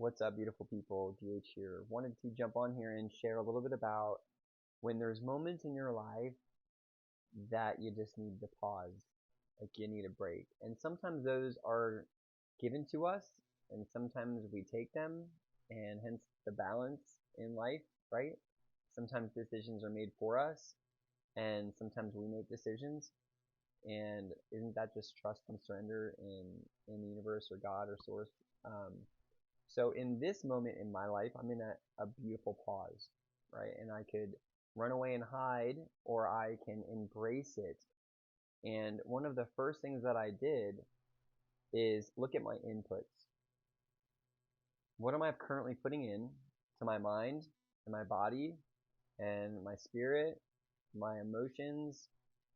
What's up, beautiful people? DH here. Wanted to jump on here and share a little bit about when there's moments in your life that you just need to pause, like you need a break. And sometimes those are given to us, and sometimes we take them, and hence the balance in life, right? Sometimes decisions are made for us, and sometimes we make decisions. And isn't that just trust and surrender in the universe or God or source? Um, So in this moment in my life, I'm in a beautiful pause, right? And I could run away and hide, or I can embrace it. And one of the first things that I did is look at my inputs. What am I currently putting in to my mind and my body and my spirit, my emotions,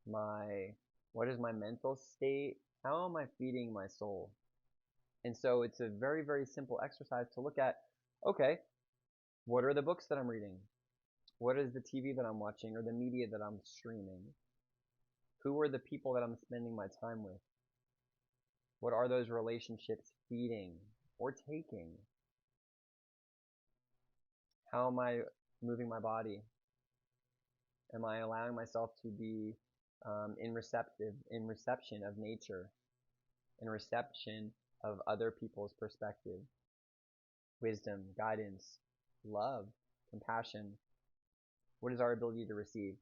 my what is my mental state? How am I feeding my soul? And so it's a very, very simple exercise to look at, okay, what are the books that I'm reading? What is the TV that I'm watching or the media that I'm streaming? Who are the people that I'm spending my time with? What are those relationships feeding or taking? How am I moving my body? Am I allowing myself to be in reception of nature, in reception of other people's perspective, wisdom, guidance, love, compassion? What is our ability to receive?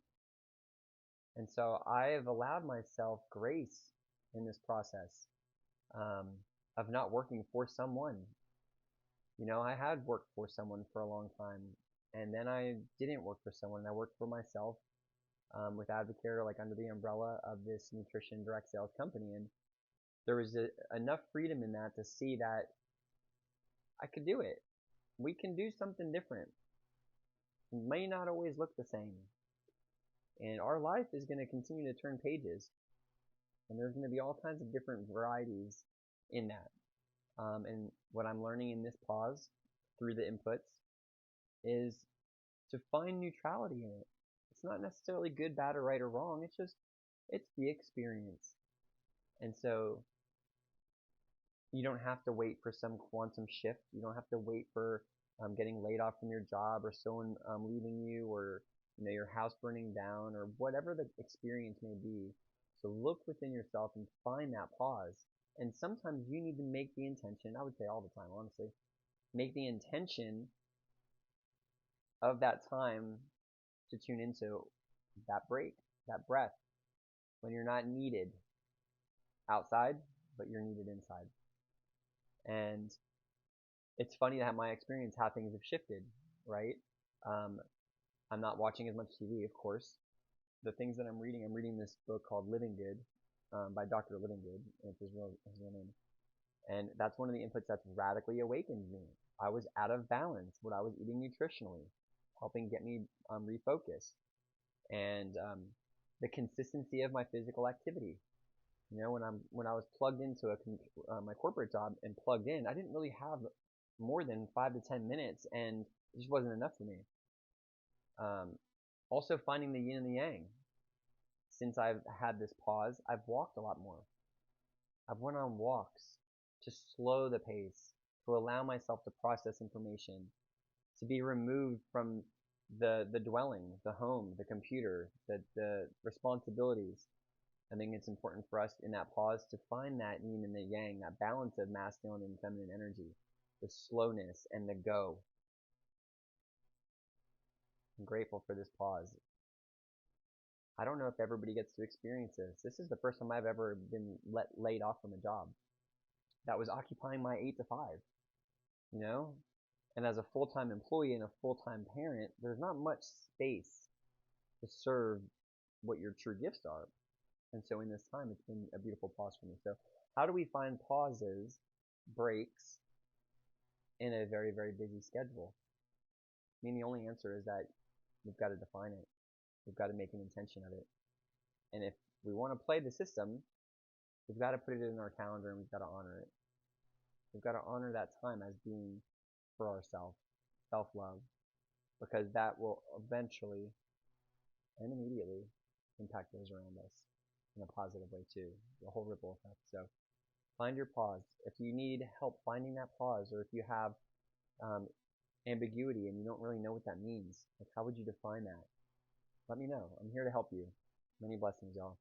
And so I have allowed myself grace in this process um, of not working for someone. I had worked for someone for a long time, and then I didn't work for someone. I worked for myself with Advocare, like under the umbrella of this nutrition direct sales company. And there was enough freedom in that to see that I could do it. We can do something different. It may not always look the same. And our life is going to continue to turn pages. And there's going to be all kinds of different varieties in that. And what I'm learning in this pause through the inputs is to find neutrality in it. It's not necessarily good, bad, or right or wrong. It's the experience. And so you don't have to wait for some quantum shift. You don't have to wait for getting laid off from your job or someone leaving you or your house burning down or whatever the experience may be. So look within yourself and find that pause. And sometimes you need to make the intention, I would say all the time, honestly, make the intention of that time to tune into that break, that breath, when you're not needed outside, but you're needed inside. And it's funny to have my experience how things have shifted, right? Um, I'm not watching as much TV, of course. The things that I'm reading this book called Living Good by Dr. Living Good, and it's his real name. And that's one of the inputs that's radically awakened me. I was out of balance, what I was eating nutritionally, helping get me refocused. And the consistency of my physical activity. When I was plugged into my corporate job and plugged in, I didn't really have more than 5 to 10 minutes, and it just wasn't enough for me. Also finding the yin and the yang. Since I've had this pause, I've walked a lot more. I've went on walks to slow the pace, to allow myself to process information, to be removed from the dwelling, the home, the computer, the responsibilities. I think it's important for us in that pause to find that yin and the yang, that balance of masculine and feminine energy, the slowness and the go. I'm grateful for this pause. I don't know if everybody gets to experience this. This is the first time I've ever been laid off from a job that was occupying my 8 to 5, you know? And as a full-time employee and a full-time parent, there's not much space to serve what your true gifts are. And so in this time, it's been a beautiful pause for me. So how do we find pauses, breaks, in a very, very busy schedule? I mean, the only answer is that we've got to define it. We've got to make an intention of it. And if we want to play the system, we've got to put it in our calendar and we've got to honor it. We've got to honor that time as being for ourselves, self-love, because that will eventually and immediately impact those around us in a positive way too, the whole ripple effect. So find your pause. If you need help finding that pause, or if you have um, ambiguity and you don't really know what that means, like how would you define that? Let me know. I'm here to help you. Many blessings, y'all.